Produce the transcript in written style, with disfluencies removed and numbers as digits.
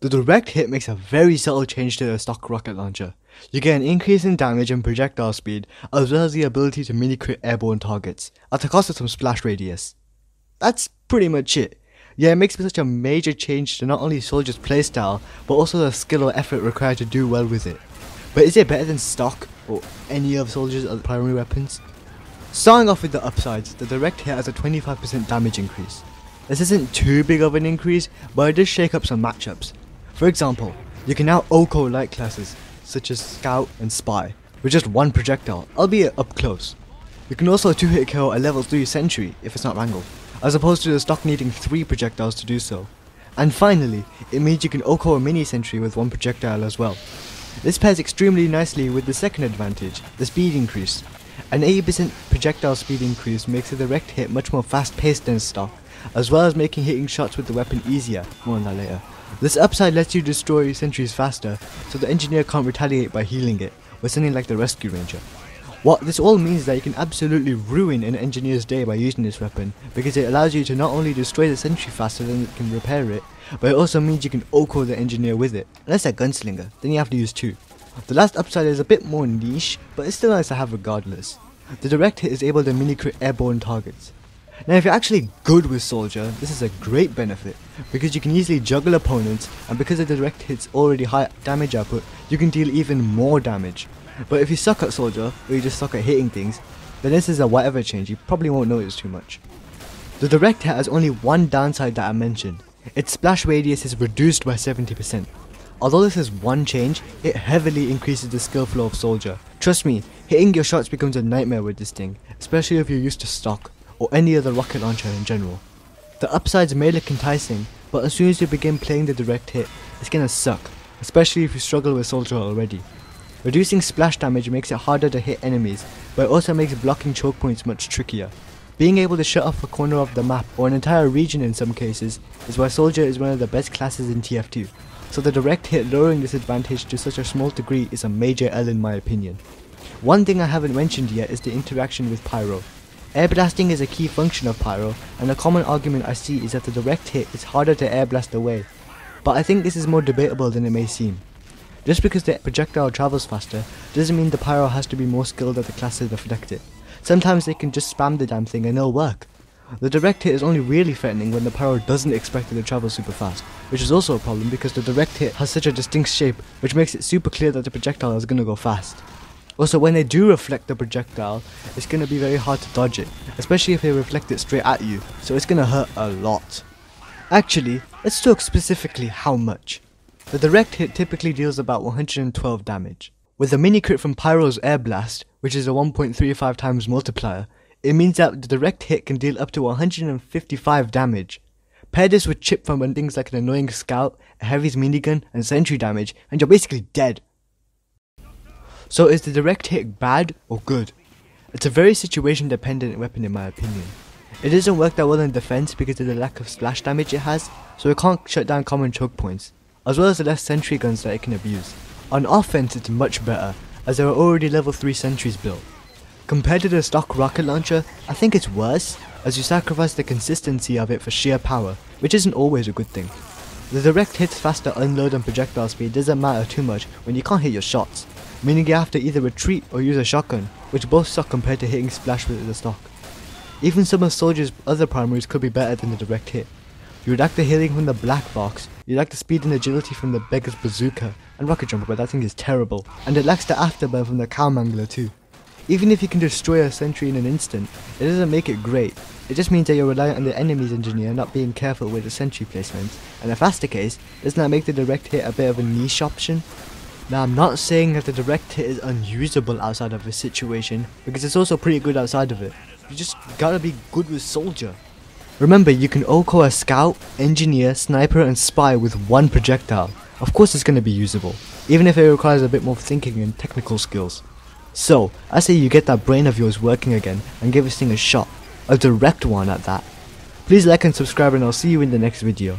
The direct hit makes a very subtle change to the stock rocket launcher. You get an increase in damage and projectile speed, as well as the ability to mini-crit airborne targets, at the cost of some splash radius. That's pretty much it. Yeah, it makes such a major change to not only soldiers' playstyle, but also the skill or effort required to do well with it. But is it better than stock, or any of soldiers' other primary weapons? Starting off with the upsides, the direct hit has a 25% damage increase. This isn't too big of an increase, but it does shake up some matchups. For example, you can now OCO light classes, such as Scout and Spy, with just one projectile, albeit up close. You can also 2-hit KO a level 3 sentry if it's not wrangled, as opposed to the stock needing 3 projectiles to do so. And finally, it means you can OCO a mini sentry with 1 projectile as well. This pairs extremely nicely with the second advantage, the speed increase. An 80% projectile speed increase makes the direct hit much more fast paced than stock, as well as making hitting shots with the weapon easier, more on that later. This upside lets you destroy sentries faster, so the engineer can't retaliate by healing it, with something like the rescue ranger. What this all means is that you can absolutely ruin an engineer's day by using this weapon, because it allows you to not only destroy the sentry faster than it can repair it, but it also means you can OCO the engineer with it. Unless they're gunslinger, then you have to use 2. The last upside is a bit more niche, but it's still nice to have regardless. The direct hit is able to mini-crit airborne targets. Now if you're actually good with soldier, this is a great benefit, because you can easily juggle opponents, and because the direct hit's already high damage output, you can deal even more damage. But if you suck at soldier, or you just suck at hitting things, then this is a whatever change, you probably won't notice too much. The direct hit has only one downside that I mentioned. Its splash radius is reduced by 70%. Although this is one change, it heavily increases the skill flow of soldier. Trust me, hitting your shots becomes a nightmare with this thing, especially if you're used to stock, or any other rocket launcher in general. The upsides may look enticing, but as soon as you begin playing the direct hit, it's gonna suck, especially if you struggle with soldier already. Reducing splash damage makes it harder to hit enemies, but it also makes blocking choke points much trickier. Being able to shut off a corner of the map, or an entire region in some cases, is why soldier is one of the best classes in TF2, so the direct hit lowering this advantage to such a small degree is a major L in my opinion. One thing I haven't mentioned yet is the interaction with pyro. Air blasting is a key function of pyro, and a common argument I see is that the direct hit is harder to air blast away, but I think this is more debatable than it may seem. Just because the projectile travels faster doesn't mean the pyro has to be more skilled at the class to deflect it. Sometimes they can just spam the damn thing and it'll work. The direct hit is only really threatening when the pyro doesn't expect it to travel super fast, which is also a problem because the direct hit has such a distinct shape, which makes it super clear that the projectile is gonna go fast. Also, when they do reflect the projectile, it's gonna be very hard to dodge it, especially if they reflect it straight at you, so it's gonna hurt a lot. Actually, let's talk specifically how much. The direct hit typically deals about 112 damage. With the mini crit from Pyro's air blast, which is a 1.35 times multiplier, it means that the direct hit can deal up to 155 damage. Pair this with chip from things like an annoying scout, a heavy's minigun, and sentry damage, and you're basically dead. So is the direct hit bad or good? It's a very situation dependent weapon in my opinion. It doesn't work that well in defense because of the lack of splash damage it has, so it can't shut down common choke points, as well as the less sentry guns that it can abuse. On offense it's much better, as there are already level 3 sentries built. Compared to the stock rocket launcher, I think it's worse, as you sacrifice the consistency of it for sheer power, which isn't always a good thing. The direct hit's faster unload and projectile speed doesn't matter too much when you can't hit your shots, meaning you have to either retreat or use a shotgun, which both suck compared to hitting splash with the stock. Even some of Soldier's other primaries could be better than the direct hit. You would lack the healing from the black box, you lack the speed and agility from the beggar's bazooka and rocket jumper, but that thing is terrible, and it lacks the afterburn from the cow mangler too. Even if you can destroy a sentry in an instant, it doesn't make it great. It just means that you're reliant on the enemy's engineer not being careful with the sentry placements, and if that's the case, doesn't that make the direct hit a bit of a niche option? Now I'm not saying that the direct hit is unusable outside of this situation, because it's also pretty good outside of it. You just gotta be good with soldier. Remember, you can OCO a scout, engineer, sniper and spy with one projectile. Of course it's gonna be usable, even if it requires a bit more thinking and technical skills. So, I say you get that brain of yours working again and give this thing a shot, a direct one at that. Please like and subscribe and I'll see you in the next video.